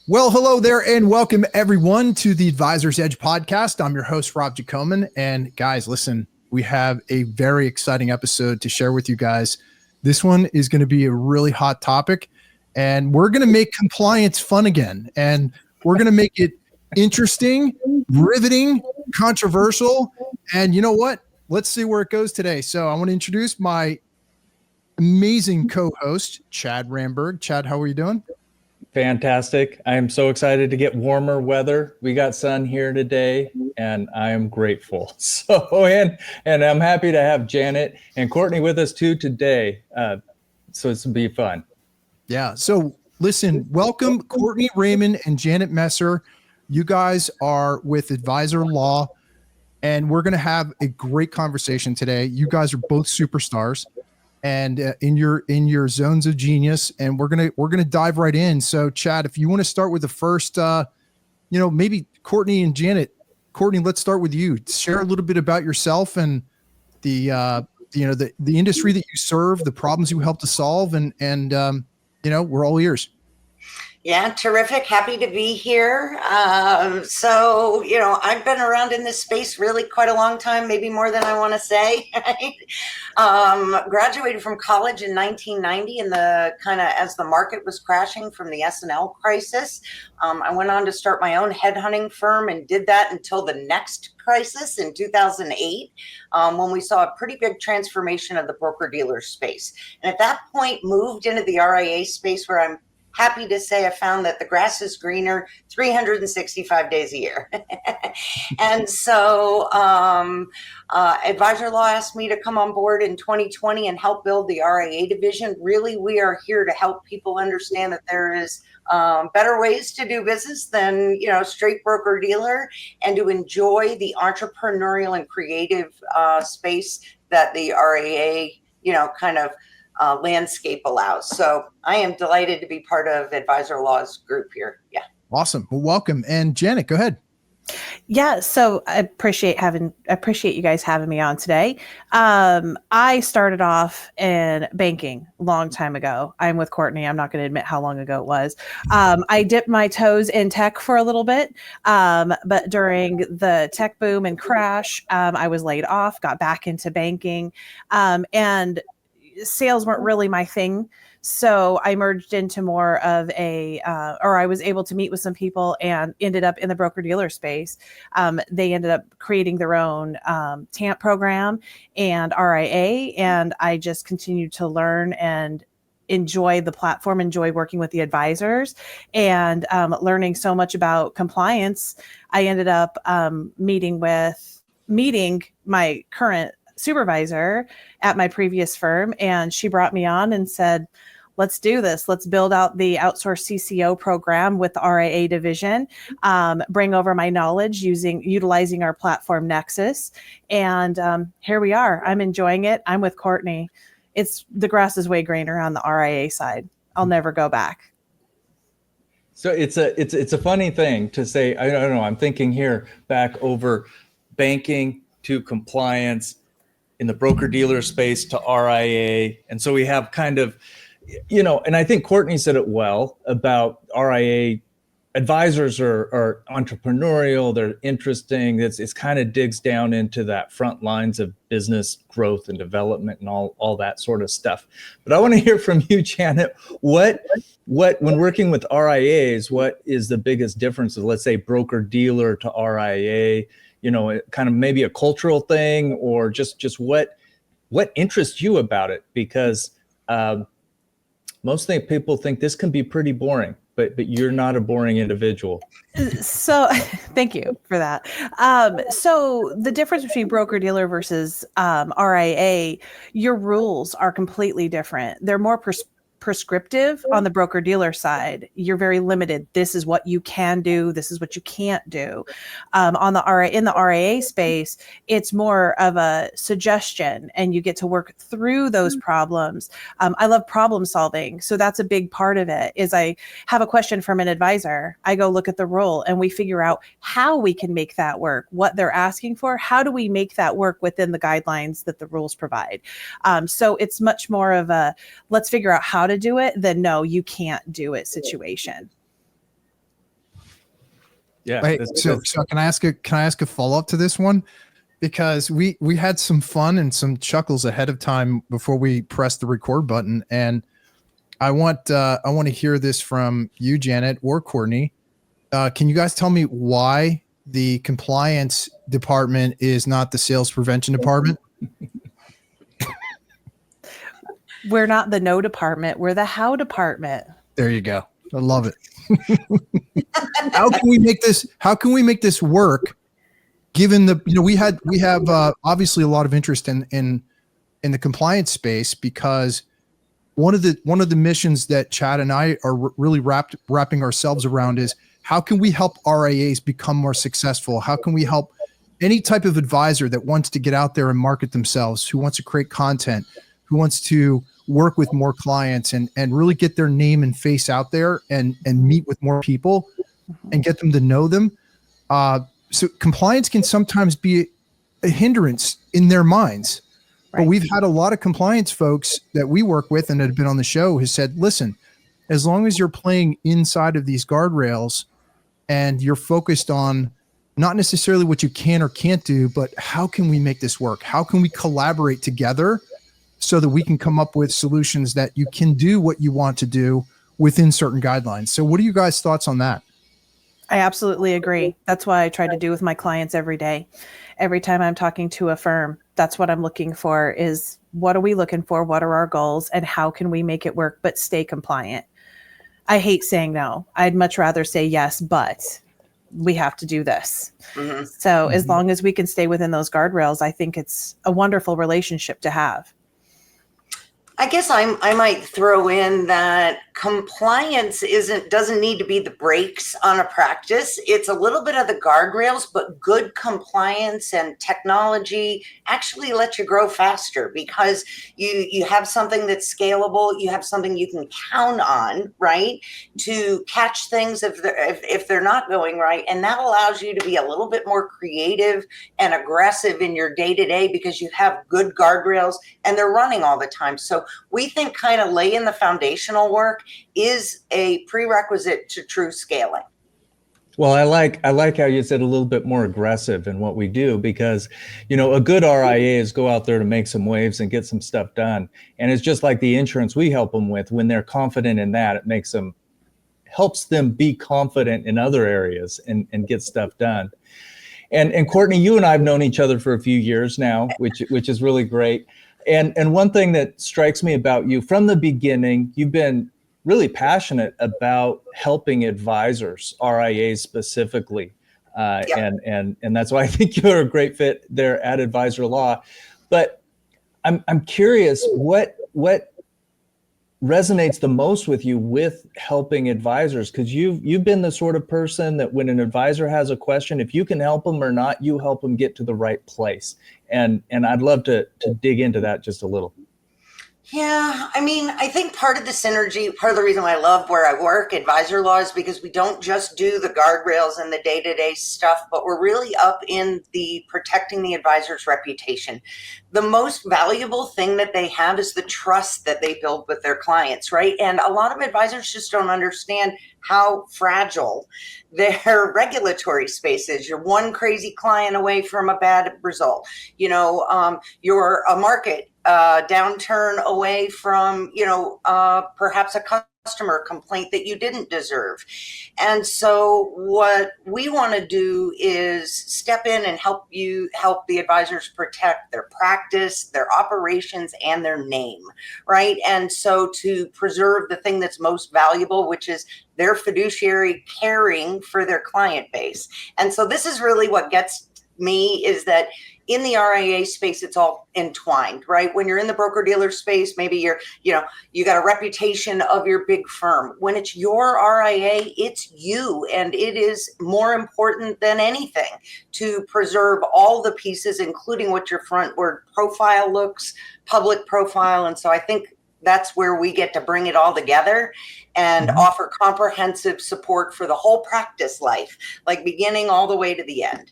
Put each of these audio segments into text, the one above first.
Well, hello there and welcome everyone to the Advisor's Edge podcast. I'm your host, Rob Jacomen. And guys, listen, we have a very exciting episode to share with you guys. This one is going to be a really hot topic and we're going to make compliance fun again. And we're going to make it interesting, riveting, controversial. And you know what? Let's see where it goes today. So I want to introduce my amazing co-host, Chad Ramberg. Chad, how are you doing? Fantastic. I am so excited to get warmer weather. We got sun here today and I am grateful. So, and I'm happy to have Janet and Courtney with us too today. So it's going to be fun. Yeah. So listen, welcome Courtney, Raymond, and Janet Messer. You guys are with AdvisorLaw and we're going to have a great conversation today. You guys are both superstars. And in your zones of genius, and we're gonna dive right in. So, Chad, if you want to start with the first, maybe Courtney and Janet. Courtney, let's start with you. Share a little bit about yourself and the industry that you serve, the problems you help to solve, and we're all ears. Yeah, terrific. Happy to be here. I've been around in this space really quite a long time, maybe more than I want to say. Graduated from college in 1990 as the market was crashing from the S&L crisis. I went on to start my own headhunting firm and did that until the next crisis in 2008, when we saw a pretty big transformation of the broker-dealer space. And at that point, moved into the RIA space where I'm happy to say I found that the grass is greener 365 days a year. And so AdvisorLaw asked me to come on board in 2020 and help build the RIA division. Really, we are here to help people understand that there is better ways to do business than, straight broker dealer, and to enjoy the entrepreneurial and creative space that the RIA, landscape allows. So I am delighted to be part of AdvisorLaw's group here. Yeah. Awesome. Well, welcome. And Janet, go ahead. Yeah. So I appreciate you guys having me on today. I started off in banking a long time ago. I'm with Courtney. I'm not going to admit how long ago it was. I dipped my toes in tech for a little bit. But during the tech boom and crash, I was laid off, got back into banking, and sales weren't really my thing. So I merged into more of I was able to meet with some people and ended up in the broker dealer space. They ended up creating their own TAMP program and RIA. And I just continued to learn and enjoy the platform, enjoy working with the advisors and learning so much about compliance. I ended up meeting my current supervisor at my previous firm, and she brought me on and said, let's do this. Let's build out the outsourced CCO program with the RIA division, bring over my knowledge utilizing our platform Nexus. And here we are. I'm enjoying it. I'm with Courtney. The grass is way greener on the RIA side. I'll never go back. So it's a funny thing to say. I don't know. I'm thinking here back over banking to compliance, in the broker-dealer space to RIA. And so we have kind of, and I think Courtney said it well about RIA advisors are entrepreneurial, they're interesting. It's kind of digs down into that front lines of business growth and development and all that sort of stuff. But I want to hear from you, Janet, what when working with RIAs, what is the biggest difference of, let's say, broker-dealer to RIA? Kind of maybe a cultural thing, or just what interests you about it? Because most people think this can be pretty boring, but you're not a boring individual. So thank you for that. So the difference between broker dealer versus RIA, your rules are completely different. They're more prescriptive on the broker dealer side. You're very limited. This is what you can do. This is what you can't do. In the RIA space, it's more of a suggestion, and you get to work through those problems. I love problem solving, so that's a big part of it. Is I have a question from an advisor, I go look at the rule, and we figure out how we can make that work. What they're asking for, how do we make that work within the guidelines that the rules provide? So it's much more of a let's figure out how to do it than no, you can't do it situation. Yeah. Wait, so can I ask a follow up to this one? Because we had some fun and some chuckles ahead of time before we pressed the record button, and I want to hear this from you, Janet or Courtney. Can you guys tell me why the compliance department is not the sales prevention department? We're not the no department. We're the how department. There you go. I love it. How can we make this work? Given the, we have obviously a lot of interest in the compliance space, because one of the missions that Chad and I are really wrapping ourselves around is how can we help RIAs become more successful? How can we help any type of advisor that wants to get out there and market themselves, who wants to create content, who wants to work with more clients and really get their name and face out there and meet with more people and get them to know them. So compliance can sometimes be a hindrance in their minds. Right. But we've had a lot of compliance folks that we work with and that have been on the show who said, listen, as long as you're playing inside of these guardrails and you're focused on not necessarily what you can or can't do, but how can we make this work? How can we collaborate together so that we can come up with solutions that you can do what you want to do within certain guidelines? So what are you guys' thoughts on that? I absolutely agree. That's what I try to do with my clients every day. Every time I'm talking to a firm, that's what I'm looking for is what are we looking for? What are our goals? And how can we make it work, but stay compliant? I hate saying no. I'd much rather say yes, but we have to do this. Mm-hmm. So as long as we can stay within those guardrails, I think it's a wonderful relationship to have. I guess I might throw in that compliance doesn't need to be the brakes on a practice. It's a little bit of the guardrails, but good compliance and technology actually let you grow faster because you have something that's scalable. You have something you can count on, right, to catch things if they're not going right. And that allows you to be a little bit more creative and aggressive in your day-to-day because you have good guardrails and they're running all the time. So we think kind of laying the foundational work is a prerequisite to true scaling. Well, I like how you said a little bit more aggressive in what we do because, a good RIA is go out there to make some waves and get some stuff done. And it's just like the insurance we help them with. When they're confident in that, it helps them be confident in other areas and get stuff done. And Courtney, you and I have known each other for a few years now, which is really great. And one thing that strikes me about you from the beginning, you've been really passionate about helping advisors, RIAs specifically. And that's why I think you're a great fit there at AdvisorLaw. But I'm curious, what resonates the most with you with helping advisors? Because you've been the sort of person that when an advisor has a question, if you can help them or not, you help them get to the right place. And I'd love to dig into that just a little. Yeah, I think part of the synergy, part of the reason why I love where I work, AdvisorLaw, is because we don't just do the guardrails and the day-to-day stuff, but we're really up in the protecting the advisor's reputation. The most valuable thing that they have is the trust that they build with their clients, right? And a lot of advisors just don't understand how fragile their regulatory space is. You're one crazy client away from a bad result. You're a market downturn away from, perhaps a customer complaint that you didn't deserve. And so what we want to do is step in and help the advisors protect their practice, their operations, and their name, right? And so to preserve the thing that's most valuable, which is their fiduciary caring for their client base. And so this is really what gets me is that in the RIA space, it's all entwined, right? When you're in the broker-dealer space, maybe you got a reputation of your big firm. When it's your RIA, it's you, and it is more important than anything to preserve all the pieces, including what your frontward profile looks, public profile. And so I think that's where we get to bring it all together and offer comprehensive support for the whole practice life, like beginning all the way to the end.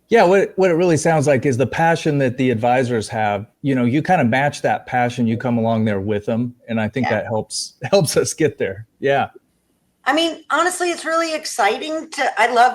Yeah, what it really sounds like is the passion that the advisors have. You kind of match that passion. You come along there with them, and I think that helps us get there. Yeah. I mean, honestly, it's really exciting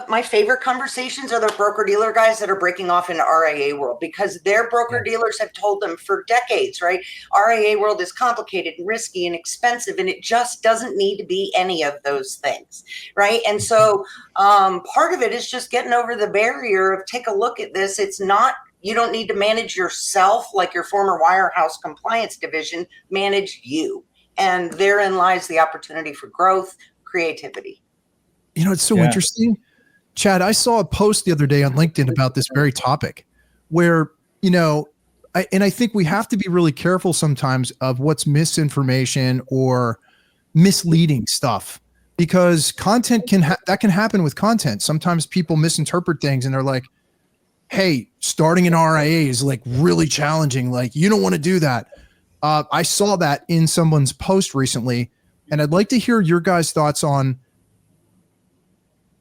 my favorite conversations are the broker dealer guys that are breaking off into RIA world, because their broker dealers have told them for decades, right? RIA world is complicated and risky and expensive, and it just doesn't need to be any of those things, right? And so part of it is just getting over the barrier of take a look at this. It's not, you don't need to manage yourself like your former wirehouse compliance division managed you. And therein lies the opportunity for growth, creativity. You know, it's so interesting. Chad, I saw a post the other day on LinkedIn about this very topic where, you know, I think we have to be really careful sometimes of what's misinformation or misleading stuff, because content that can happen with content. Sometimes people misinterpret things and they're like, hey, starting an RIA is like really challenging. Like, you don't want to do that. I saw that in someone's post recently, and I'd like to hear your guys' thoughts on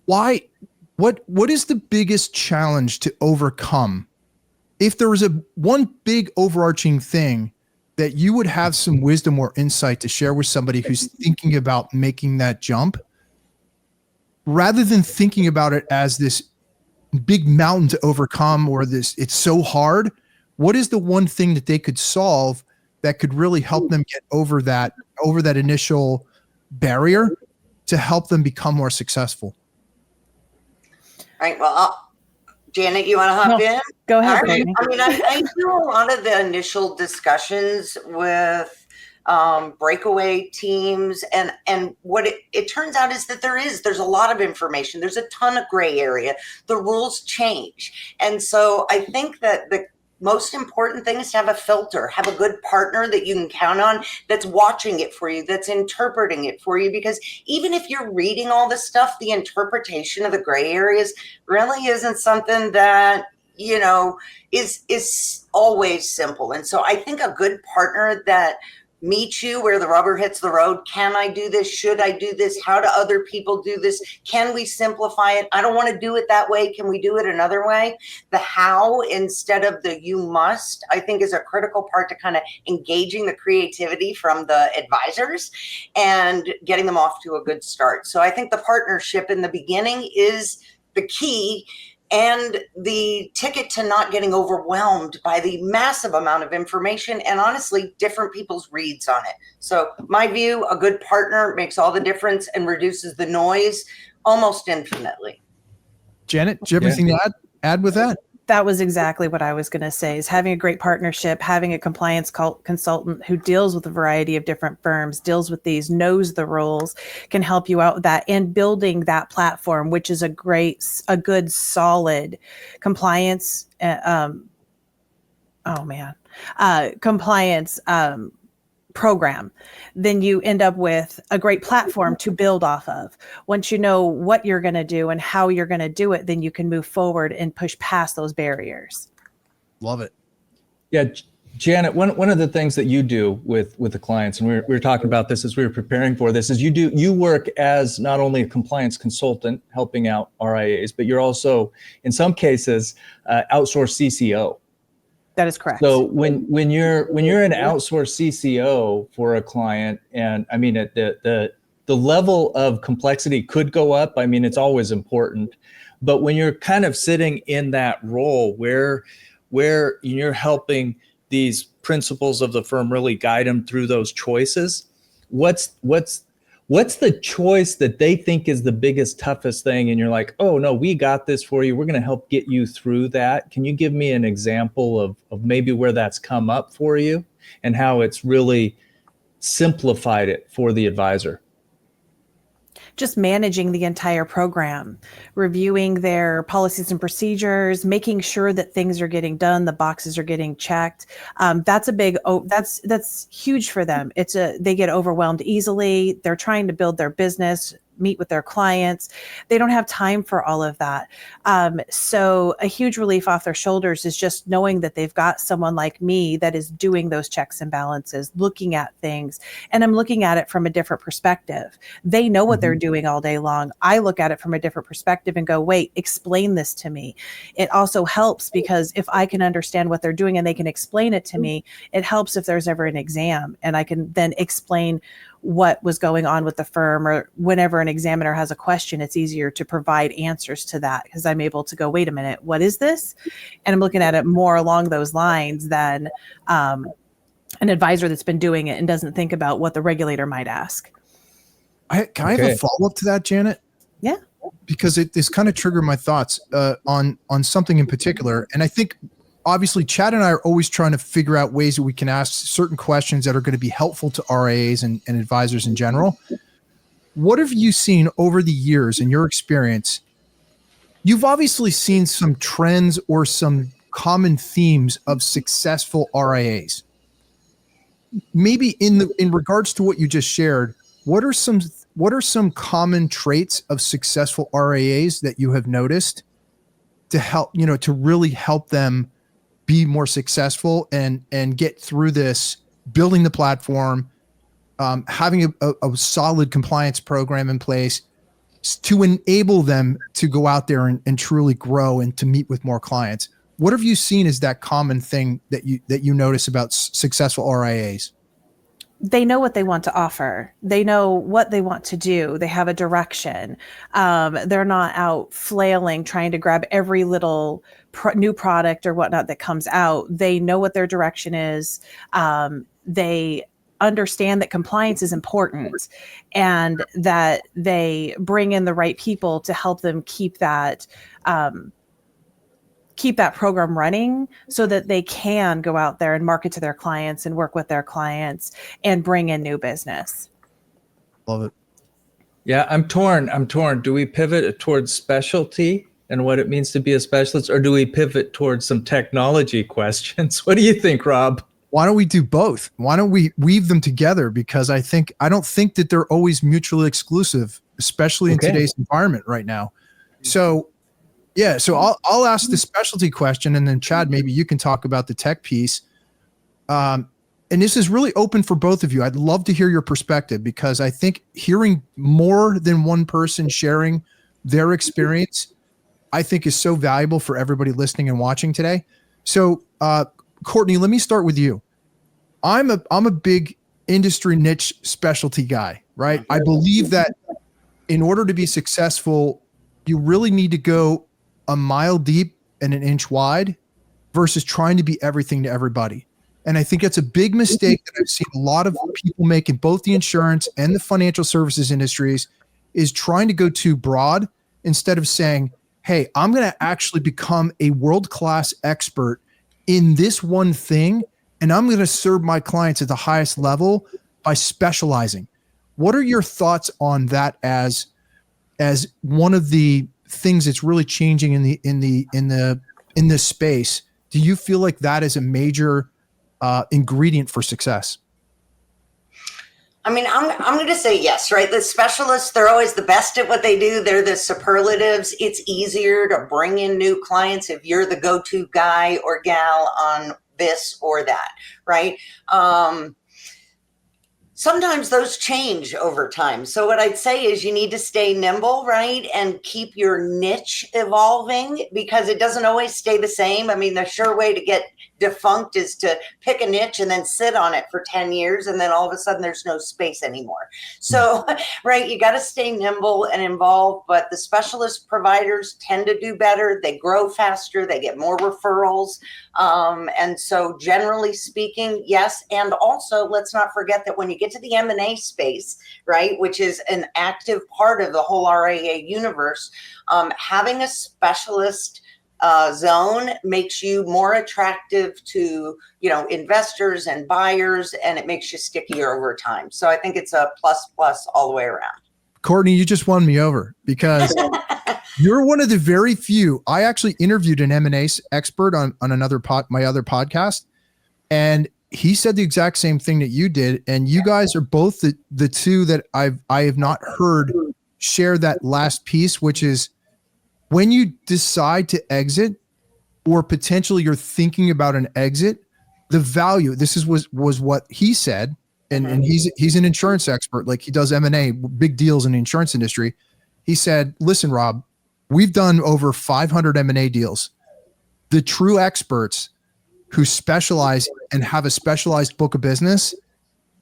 what is the biggest challenge to overcome? If there was one big overarching thing that you would have some wisdom or insight to share with somebody who's thinking about making that jump, rather than thinking about it as this big mountain to overcome or this, it's so hard, what is the one thing that they could solve that could really help them get over that initial barrier to help them become more successful? All right. Well, Janet, you want to hop in? Go ahead. I mean, I do a lot of the initial discussions with breakaway teams, and what it turns out is that there's a lot of information. There's a ton of gray area. The rules change. And so I think that the most important thing is to have a filter, have a good partner that you can count on that's watching it for you, that's interpreting it for you. Because even if you're reading all this stuff, the interpretation of the gray areas really isn't something that, you know, is always simple. And so I think a good partner that meet you where the rubber hits the road. Can I do this? Should I do this? How do other people do this? Can we simplify it? I don't want to do it that way. Can we do it another way? The how instead of the you must, I think, is a critical part to kind of engaging the creativity from the advisors and getting them off to a good start. So I think the partnership in the beginning is the key, and the ticket to not getting overwhelmed by the massive amount of information and honestly different people's reads on it. So my view, a good partner makes all the difference and reduces the noise almost infinitely. Janet, do you have anything to add with that? That was exactly what I was going to say, is having a great partnership, having a compliance consultant who deals with a variety of different firms, deals with these, knows the rules, can help you out with that, and building that platform, which is a good, solid compliance, compliance program. Then you end up with a great platform to build off of. Once you know what you're going to do and how you're going to do it, then you can move forward and push past those barriers. Love it. Yeah, Janet, one of the things that you do with the clients, and we were talking about this as we were preparing for this, is you work as not only a compliance consultant helping out RIAs, but you're also, in some cases, outsourced CCO. That is correct. So when you're an outsourced CCO for a client, and I mean the level of complexity could go up. I mean, it's always important, but when you're kind of sitting in that role where you're helping these principals of the firm really guide them through those choices, what's the choice that they think is the biggest, toughest thing? And you're like, oh no, we got this for you. We're going to help get you through that. Can you give me an example of maybe where that's come up for you and how it's really simplified it for the advisor? Just managing the entire program, reviewing their policies and procedures, making sure that things are getting done, the boxes are getting checked. That's that's huge for them. They get overwhelmed easily. They're trying to build their business, meet with their clients. They don't have time for all of that. So a huge relief off their shoulders is just knowing that they've got someone like me that is doing those checks and balances, looking at things, and I'm looking at it from a different perspective. They know what they're doing all day long. I look at it from a different perspective and go, wait, explain this to me. It also helps because if I can understand what they're doing and they can explain it to me, it helps if there's ever an exam and I can then explain what was going on with the firm, or whenever an examiner has a question, it's easier to provide answers to that because I'm able to go, wait a minute, what is this? And I'm looking at it more along those lines than an advisor that's been doing it and doesn't think about what the regulator might ask. Can I have a follow-up to that, Janet? Yeah. Because this kind of triggered my thoughts on something in particular. And I think obviously Chad and I are always trying to figure out ways that we can ask certain questions that are going to be helpful to RIAs and advisors in general. What have you seen over the years in your experience? You've obviously seen some trends or some common themes of successful RIAs. Maybe in regards to what you just shared, what are some common traits of successful RIAs that you have noticed to help, to really help them be more successful and get through this, building the platform, having a solid compliance program in place to enable them to go out there and truly grow and to meet with more clients? What have you seen as that common thing that you notice about successful RIAs? They know what they want to offer. They know what they want to do. They have a direction. They're not out flailing, trying to grab every little new product or whatnot that comes out. They know what their direction is. They understand that compliance is important and that they bring in the right people to help them keep that program running so that they can go out there and market to their clients and work with their clients and bring in new business. Love it. Yeah, I'm torn. Do we pivot towards specialty and what it means to be a specialist, or do we pivot towards some technology questions? What do you think, Rob? Why don't we do both? Why don't we weave them together? Because I don't think that they're always mutually exclusive, especially in today's environment right now. So yeah, so I'll ask the specialty question, and then Chad, maybe you can talk about the tech piece. And this is really open for both of you. I'd love to hear your perspective, because I think hearing more than one person sharing their experience, I think is so valuable for everybody listening and watching today. So Courtney, let me start with you. I'm a big industry niche specialty guy, right? I believe that in order to be successful, you really need to go a mile deep and an inch wide versus trying to be everything to everybody. And I think that's a big mistake that I've seen a lot of people make in both the insurance and the financial services industries, is trying to go too broad instead of saying, hey, I'm going to actually become a world-class expert in this one thing, and I'm going to serve my clients at the highest level by specializing. What are your thoughts on that as one of the things that's really changing in this space? Do you feel like that is a major ingredient for success? I mean, I'm going to say yes, right? The specialists, they're always the best at what they do. They're the superlatives. It's easier to bring in new clients if you're the go-to guy or gal on this or that, right? Sometimes those change over time. So what I'd say is you need to stay nimble, right? And keep your niche evolving, because it doesn't always stay the same. I mean, the sure way to get defunct is to pick a niche and then sit on it for 10 years. And then all of a sudden there's no space anymore. So, right, you got to stay nimble and involved, but the specialist providers tend to do better. They grow faster. They get more referrals. And so generally speaking, yes. And also let's not forget that when you get to the M&A space, right, which is an active part of the whole RIA universe, having a specialist zone makes you more attractive to, investors and buyers, and it makes you stickier over time. So I think it's a plus all the way around. Courtney, you just won me over, because you're one of the very few. I actually interviewed an M&A expert on my other podcast, and he said the exact same thing that you did. And you guys are both the two that I have not heard share that last piece, which is when you decide to exit, or potentially you're thinking about an exit, the value, was what he said. And he's an insurance expert. Like, he does M&A, big deals in the insurance industry. He said, listen, Rob, we've done over 500 M&A deals. The true experts who specialize and have a specialized book of business,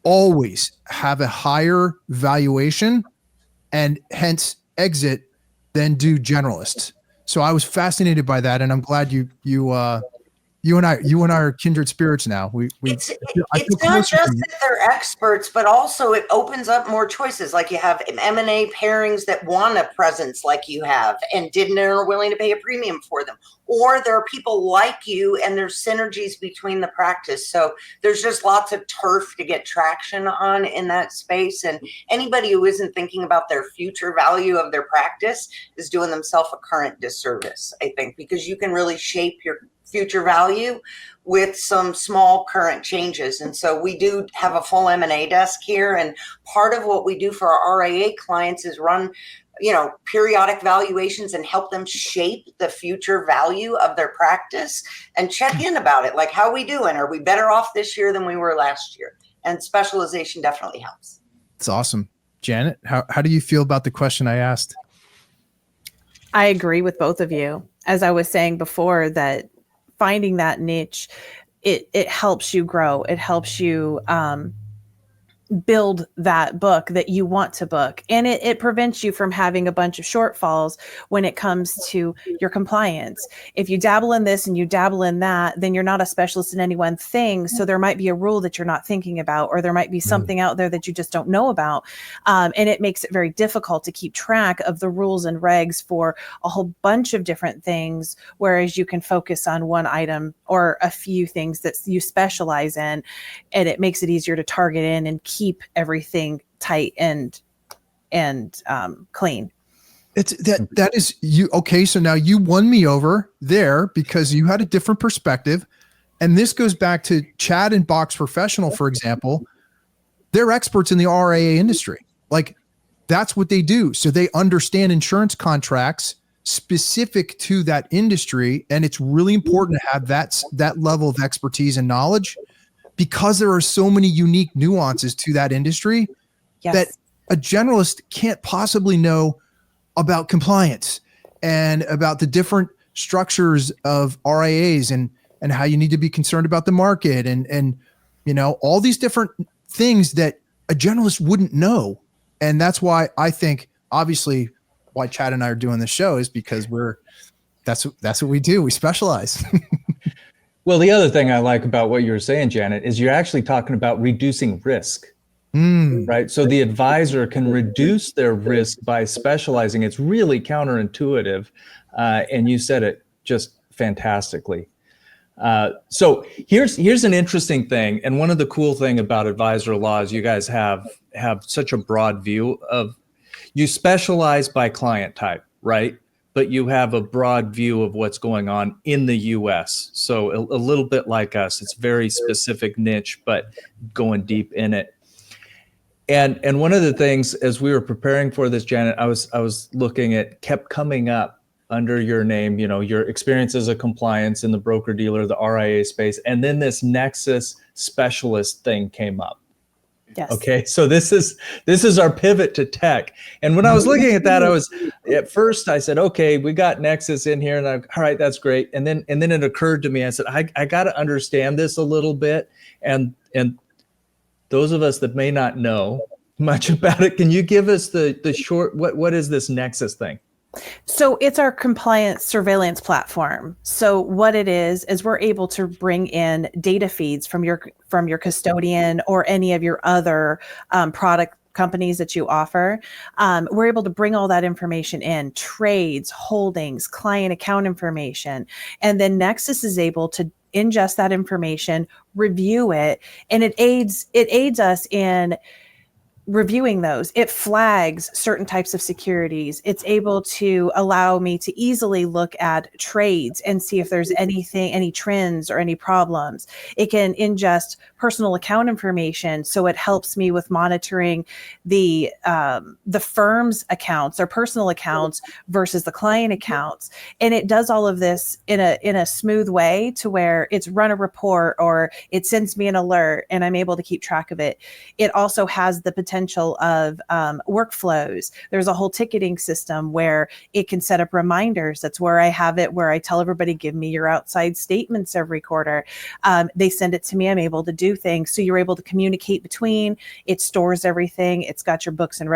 always have a higher valuation and hence exit than do generalists. So I was fascinated by that, and I'm glad you and I are kindred spirits now. It's not just that they're experts, but also it opens up more choices. Like you have M&A pairings that want a presence like you have and didn't or are willing to pay a premium for them. Or there are people like you and there's synergies between the practice. So there's just lots of turf to get traction on in that space. And anybody who isn't thinking about their future value of their practice is doing themselves a current disservice, I think, because you can really shape your future value with some small current changes. And so we do have a full M&A desk here. And part of what we do for our RIA clients is run, periodic valuations and help them shape the future value of their practice and check in about it. Like, how are we doing? Are we better off this year than we were last year? And specialization definitely helps. It's awesome. Janet, how do you feel about the question I asked? I agree with both of you. As I was saying before, that finding that niche, it helps you grow. It helps you build that book that you want to book. And it prevents you from having a bunch of shortfalls when it comes to your compliance. If you dabble in this and you dabble in that, then you're not a specialist in any one thing. So there might be a rule that you're not thinking about, or there might be something out there that you just don't know about. And it makes it very difficult to keep track of the rules and regs for a whole bunch of different things, whereas you can focus on one item or a few things that you specialize in, and it makes it easier to target in and keep everything tight and clean. It's that is you. Okay. So now you won me over there because you had a different perspective. And this goes back to Chad and Box Professional, for example. They're experts in the RIA industry. Like, that's what they do. So they understand insurance contracts specific to that industry. And it's really important to have that level of expertise and knowledge, because there are so many unique nuances to that industry that a generalist can't possibly know about compliance and about the different structures of RIAs and how you need to be concerned about the market and all these different things that a generalist wouldn't know. And that's why I think, obviously, why Chad and I are doing this show is because that's what we do. We specialize. Well, the other thing I like about what you were saying, Janet, is you're actually talking about reducing risk, right? So the advisor can reduce their risk by specializing. It's really counterintuitive. And you said it just fantastically. So here's an interesting thing. And one of the cool thing about AdvisorLaw is you guys have such a broad view of, you specialize by client type, right? But you have a broad view of what's going on in the US. So a little bit like us, it's very specific niche, but going deep in it. And one of the things, as we were preparing for this, Janet, I was looking at, kept coming up under your name, your experience as a compliance in the broker dealer, the RIA space, and then this Nexus specialist thing came up. Yes. Okay, so this is our pivot to tech. And when I was looking at that, at first I said, okay, we got Nexus in here, and all right, that's great. And then it occurred to me, I said, I got to understand this a little bit. And those of us that may not know much about it, can you give us the short, what is this Nexus thing? So it's our compliance surveillance platform. So what it is we're able to bring in data feeds from your custodian or any of your other product companies that you offer. We're able to bring all that information in: trades, holdings, client account information. And then Nexus is able to ingest that information, review it, and it aids us in reviewing those. It flags certain types of securities. It's able to allow me to easily look at trades and see if there's any trends or any problems. It can ingest personal account information, so it helps me with monitoring the firm's accounts, their personal accounts versus the client accounts. And it does all of this in a smooth way to where it's run a report or it sends me an alert and I'm able to keep track of it. It also has the potential potential of workflows. There's a whole ticketing system where it can set up reminders. That's where I have it, where I tell everybody, give me your outside statements every quarter. They send it to me. I'm able to do things. So you're able to communicate between. It stores everything. It's got your books and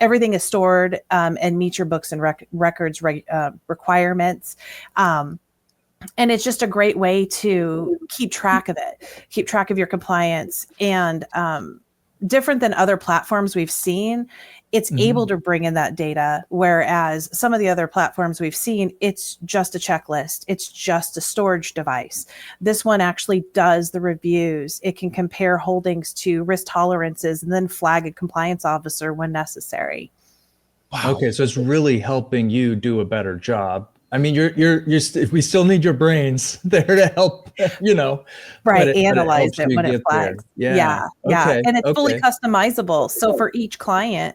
everything is stored and meets your books and records requirements. And it's just a great way to keep track of it, keep track of your compliance. And different than other platforms we've seen, it's able to bring in that data. Whereas some of the other platforms we've seen, it's just a checklist. It's just a storage device. This one actually does the reviews. It can compare holdings to risk tolerances and then flag a compliance officer when necessary. Wow. Okay, so it's really helping you do a better job. I mean, we still need your brains there to help, right. Analyze it when it flags. There. Yeah. Okay. And it's fully customizable. So for each client,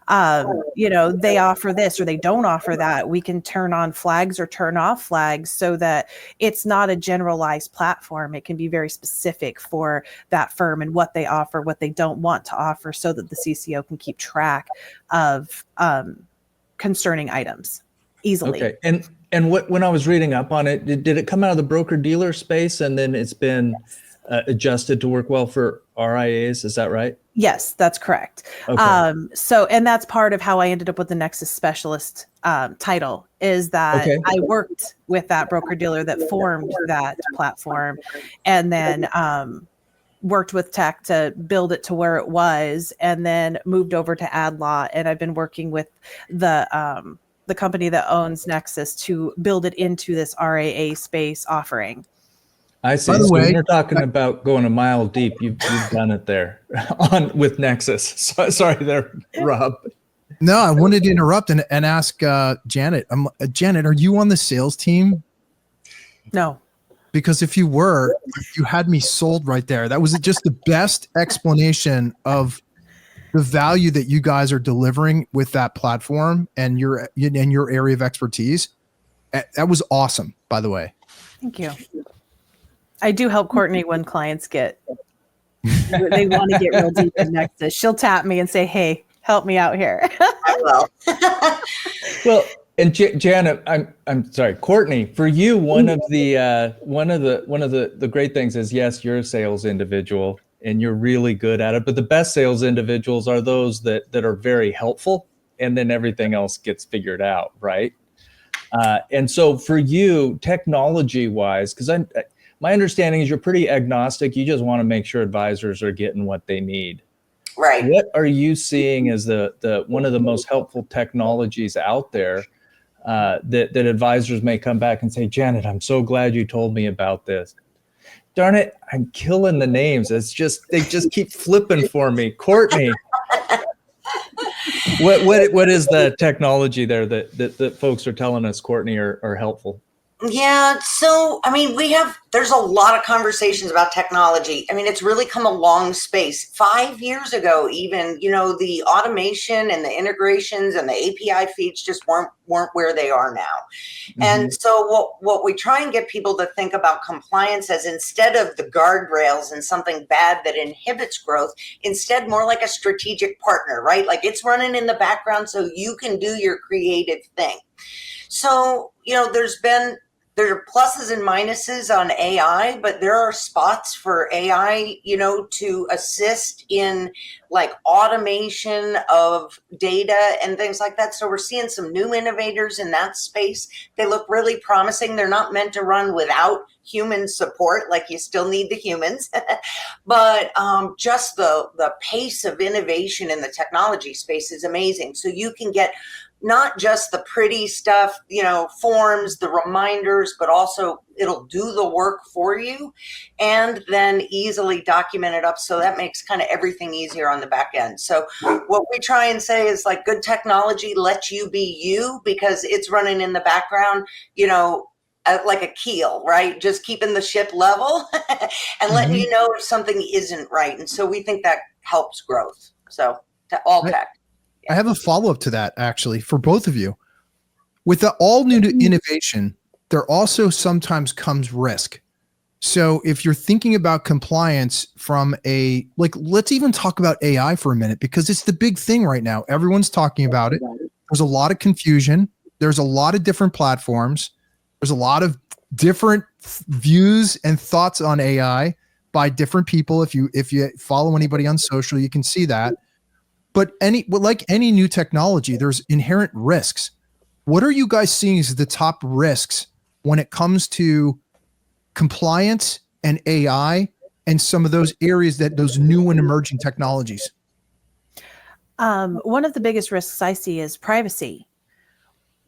they offer this or they don't offer that. We can turn on flags or turn off flags so that it's not a generalized platform. It can be very specific for that firm and what they offer, what they don't want to offer, so that the CCO can keep track of concerning items easily. Okay. And when I was reading up on it, did it come out of the broker dealer space and then it's been adjusted to work well for RIAs? Is that right? Yes, that's correct. Okay. And that's part of how I ended up with the Nexus specialist title, is that I worked with that broker dealer that formed that platform, and then worked with tech to build it to where it was, and then moved over to AdvisorLaw. And I've been working with the company that owns Nexus to build it into this RIA space offering. I see. So when you're talking about going a mile deep, you've done it there with Nexus. So, sorry there, Rob. No, I wanted to interrupt and ask Janet. Janet, are you on the sales team? No. Because if you were, you had me sold right there. That was just the best explanation of the value that you guys are delivering with that platform and your area of expertise. That was awesome, by the way. Thank you. I do help Courtney when clients they want to get real deep in Nexus. She'll tap me and say, "Hey, help me out here." I will. Well, and Janet, I'm sorry, Courtney, for you, one of the great things is, yes, you're a sales individual and you're really good at it, but the best sales individuals are those that are very helpful, and then everything else gets figured out, right? And so for you, technology wise, because my understanding is you're pretty agnostic. You just want to make sure advisors are getting what they need. Right. What are you seeing as the one of the most helpful technologies out there that advisors may come back and say, Janet, I'm so glad you told me about this. Darn it, I'm killing the names. They just keep flipping for me. Courtney, what is the technology there that folks are telling us, Courtney, are helpful? Yeah. So, I mean, there's a lot of conversations about technology. I mean, it's really come a long space. 5 years ago, even, the automation and the integrations and the API feeds just weren't where they are now. Mm-hmm. And so what we try and get people to think about compliance as, instead of the guardrails and something bad that inhibits growth, instead more like a strategic partner, right? Like, it's running in the background so you can do your creative thing. So, there are pluses and minuses on AI, but there are spots for AI, to assist in like automation of data and things like that. So we're seeing some new innovators in that space. They look really promising. They're not meant to run without human support, like you still need the humans, but just the pace of innovation in the technology space is amazing. So you can get not just the pretty stuff, forms, the reminders, but also it'll do the work for you and then easily document it up. So that makes kind of everything easier on the back end. So what we try and say is, like, good technology lets you be you, because it's running in the background, like a keel, right? Just keeping the ship level and letting you know if something isn't right. And so we think that helps growth. So all tech. I have a follow-up to that, actually, for both of you. With the all new innovation, there also sometimes comes risk. So if you're thinking about compliance from let's even talk about AI for a minute, because it's the big thing right now. Everyone's talking about it. There's a lot of confusion. There's a lot of different platforms. There's a lot of different views and thoughts on AI by different people. If you follow anybody on social, you can see that. But like any new technology, there's inherent risks. What are you guys seeing as the top risks when it comes to compliance and AI and some of those areas those new and emerging technologies? One of the biggest risks I see is privacy.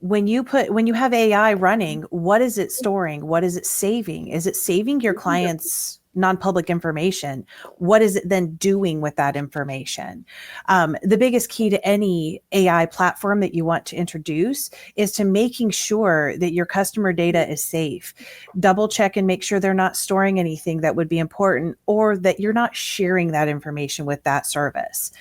When you have AI running, what is it storing? What is it saving? Is it saving your client's non-public information? What is it then doing with that information? The biggest key to any AI platform that you want to introduce is to making sure that your customer data is safe. Double check and make sure they're not storing anything that would be important, or that you're not sharing that information with that service.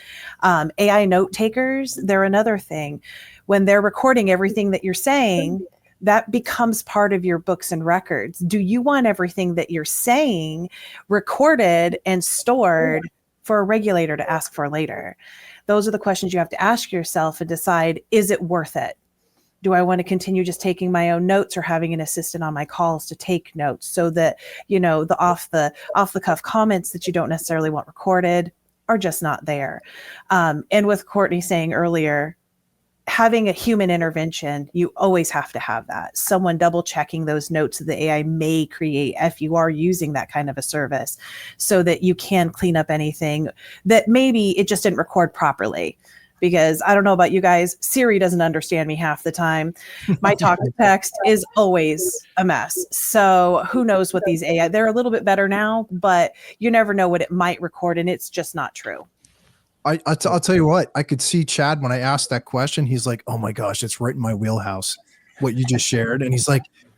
AI note takers, they're another thing. When they're recording everything that you're saying, that becomes part of your books and records. Do you want everything that you're saying recorded and stored for a regulator to ask for later? Those are the questions you have to ask yourself and decide, is it worth it? Do I want to continue just taking my own notes, or having an assistant on my calls to take notes, so that, the off the cuff comments that you don't necessarily want recorded are just not there? And with Courtney saying earlier, having a human intervention, you always have to have that. Someone double checking those notes that the AI may create if you are using that kind of a service, so that you can clean up anything that maybe it just didn't record properly. Because I don't know about you guys, Siri doesn't understand me half the time. My talk to text is always a mess. So who knows what these AI, they're a little bit better now, but you never know what it might record, and it's just not true. I'll tell you what, I could see Chad when I asked that question. He's like, oh my gosh, it's right in my wheelhouse, what you just shared. And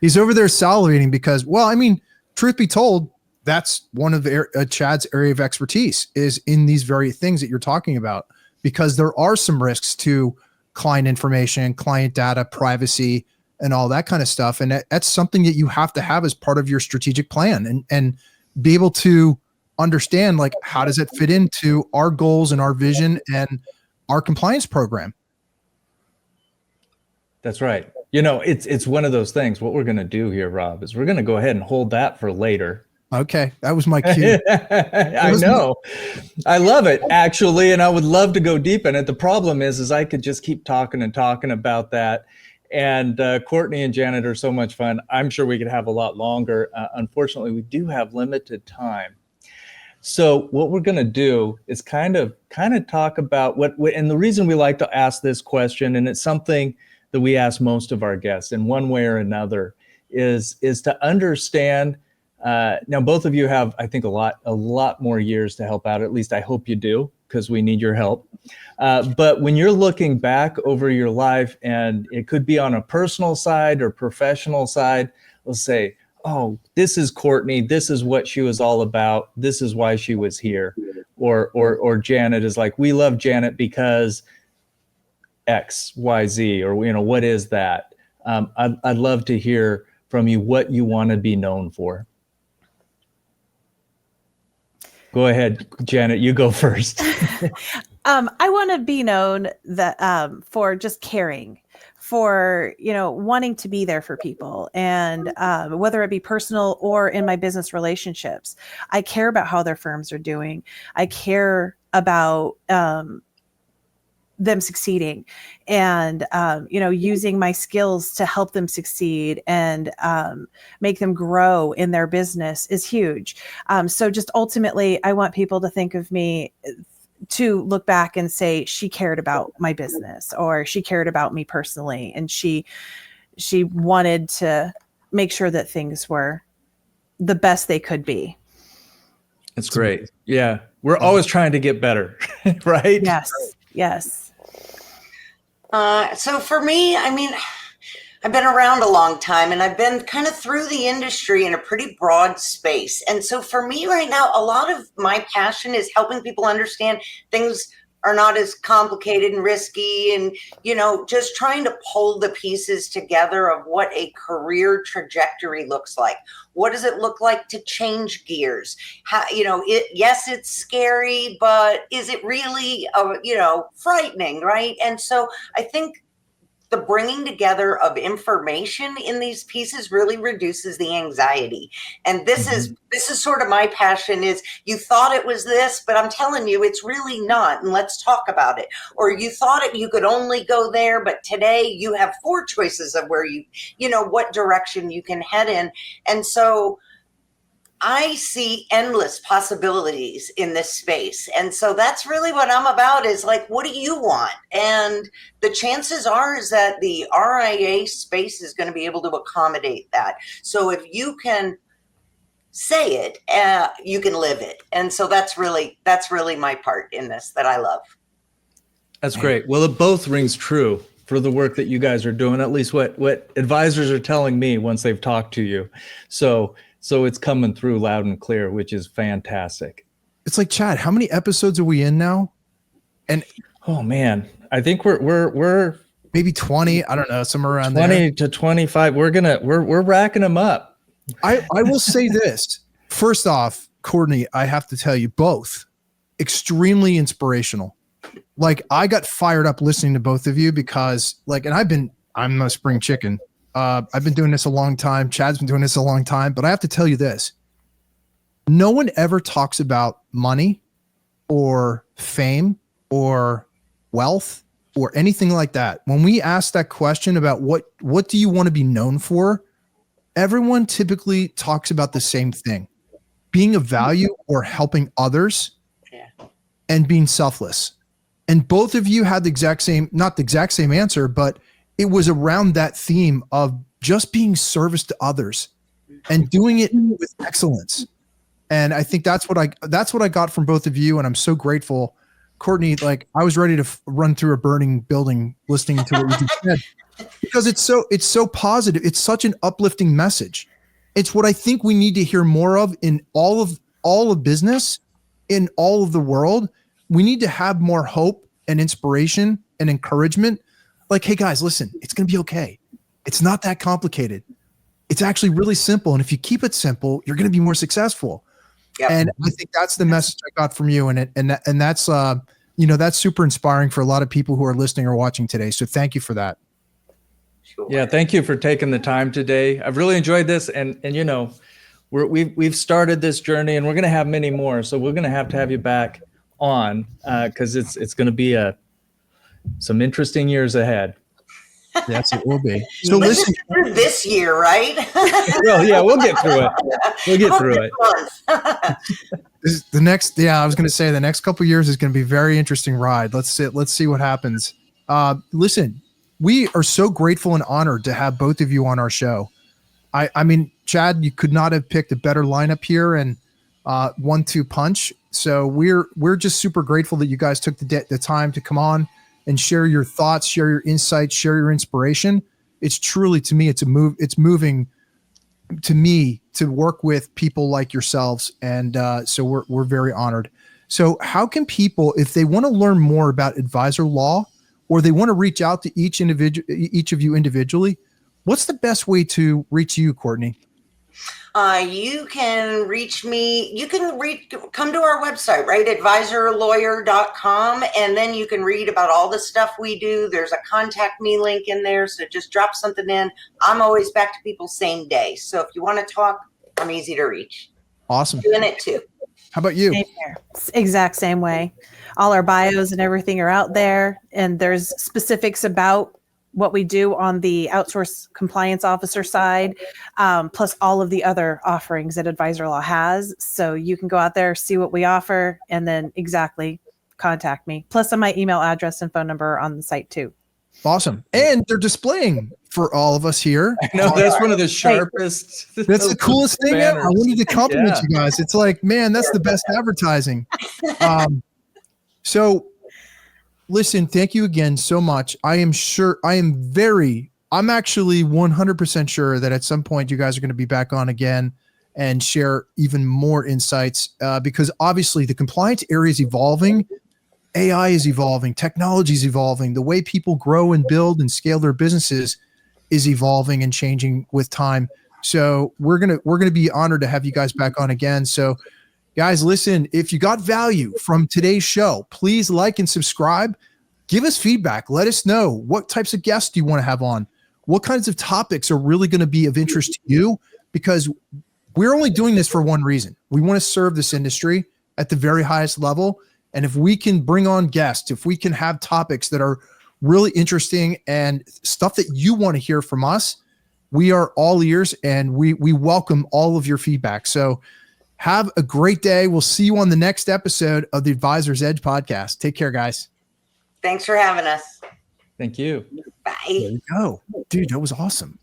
he's over there salivating because, well, I mean, truth be told, that's one of Chad's area of expertise, is in these very things that you're talking about, because there are some risks to client information, client data, privacy, and all that kind of stuff. And that's something that you have to have as part of your strategic plan, and be able to understand, like, how does it fit into our goals and our vision and our compliance program? That's right. It's one of those things. What we're going to do here, Rob, is we're going to go ahead and hold that for later. Okay. That was my cue. I know. I love it, actually. And I would love to go deep in it. The problem is I could just keep talking and talking about that. And Courtney and Janet are so much fun. I'm sure we could have a lot longer. Unfortunately, we do have limited time. So what we're going to do is kind of talk about and the reason we like to ask this question, and it's something that we ask most of our guests in one way or another, is to understand. Now, both of you have, I think, a lot more years to help out. At least I hope you do, because we need your help. But when you're looking back over your life, and it could be on a personal side or professional side, let's say, oh, this is Courtney. This is what she was all about. This is why she was here. Or Janet is like, we love Janet because X, Y, Z, or, what is that? I'd love to hear from you what you want to be known for. Go ahead, Janet, you go first. I want to be known that for just caring, for wanting to be there for people, and whether it be personal or in my business relationships. I care about how their firms are doing. I care about them succeeding, and using my skills to help them succeed and make them grow in their business is huge. So just ultimately, I want people to think of me, to look back and say, she cared about my business, or she cared about me personally, and she wanted to make sure that things were the best they could be. That's great. Yeah. We're always trying to get better, right? Yes. So for me, I mean, I've been around a long time, and I've been kind of through the industry in a pretty broad space. And so for me right now, a lot of my passion is helping people understand things are not as complicated and risky, and just trying to pull the pieces together of what a career trajectory looks like. What does it look like to change gears? How, yes, it's scary, but is it really frightening, right? And so I think the bringing together of information in these pieces really reduces the anxiety. And this is sort of my passion. Is you thought it was this, but I'm telling you, it's really not. And let's talk about it. Or you thought you could only go there, but today you have 4 choices of where what direction you can head in. And so I see endless possibilities in this space. And so that's really what I'm about, is like, what do you want? And the chances are is that the RIA space is going to be able to accommodate that. So if you can say it, you can live it. And so that's really my part in this that I love. That's great. Well, it both rings true for the work that you guys are doing, at least what advisors are telling me once they've talked to you. So it's coming through loud and clear, which is fantastic. It's like, Chad, how many episodes are we in now? And oh man, I think we're maybe 20. I don't know, somewhere around 20 there. to 25. We're racking them up. I will say this. First off, Courtney, I have to tell you, both extremely inspirational. Like, I got fired up listening to both of you because, like, and I'm a spring chicken. I've been doing this a long time. Chad's been doing this a long time, but I have to tell you this. No one ever talks about money or fame or wealth or anything like that. When we ask that question about what do you want to be known for, everyone typically talks about the same thing: being of value or helping others, and being selfless. And both of you had not the exact same answer, but it was around that theme of just being service to others and doing it with excellence. And I think that's what I got from both of you. And I'm so grateful. Courtney, like, I was ready to run through a burning building listening to what you just said, because it's so positive. It's such an uplifting message. It's what I think we need to hear more of in all of business, in all of the world. We need to have more hope and inspiration and encouragement. Like, hey guys, listen, it's going to be okay. It's not that complicated. It's actually really simple. And if you keep it simple, you're going to be more successful. Yep. And I think that's the message I got from you. And that's, that's super inspiring for a lot of people who are listening or watching today. So thank you for that. Sure. Yeah. Thank you for taking the time today. I've really enjoyed this. And we've started this journey, and we're going to have many more. So we're going to have you back on, cause it's going to be some interesting years ahead. Yes, it will be. So listen, through this year, right? Well, yeah, we'll get through it. We'll get through it. I was going to say the next couple of years is going to be a very interesting ride. Let's see what happens. Listen, we are so grateful and honored to have both of you on our show. I mean, Chad, you could not have picked a better lineup here, and 1-2 punch. So we're just super grateful that you guys took the time to come on and share your thoughts, share your insights, share your inspiration. It's truly, to me, it's moving to me to work with people like yourselves. And so we're very honored. So how can people, if they want to learn more about AdvisorLaw, or they want to reach out to each of you individually, what's the best way to reach you, Courtney? You can reach me. You can come to our website, right? AdvisorLawyer.com. And then you can read about all the stuff we do. There's a contact me link in there. So just drop something in. I'm always back to people same day. So if you want to talk, I'm easy to reach. Awesome. Doing it too. How about you? Same here. Exact same way. All our bios and everything are out there. And there's specifics about what we do on the outsourced compliance officer side, plus all of the other offerings that AdvisorLaw has. So you can go out there, see what we offer, and then contact me. Plus my email address and phone number on the site too. Awesome. And they're displaying for all of us here. I know, that's one of the sharpest. That's the coolest thing ever. I wanted to compliment you guys. It's like, man, that's the best advertising. So listen, thank you again so much. I'm actually 100% sure that at some point you guys are going to be back on again and share even more insights, because obviously the compliance area is evolving AI is evolving, technology is evolving, the way people grow and build and scale their businesses is evolving and changing with time. So we're gonna be honored to have you guys back on again. So guys, listen, if you got value from today's show, please like and subscribe. Give us feedback. Let us know what types of guests do you want to have on? What kinds of topics are really going to be of interest to you? Because we're only doing this for one reason. We want to serve this industry at the very highest level. And if we can bring on guests, if we can have topics that are really interesting and stuff that you want to hear from us, we are all ears and we welcome all of your feedback. So have a great day. We'll see you on the next episode of the Advisor's Edge podcast. Take care, guys. Thanks for having us. Thank you. Bye. There you go. Dude, that was awesome.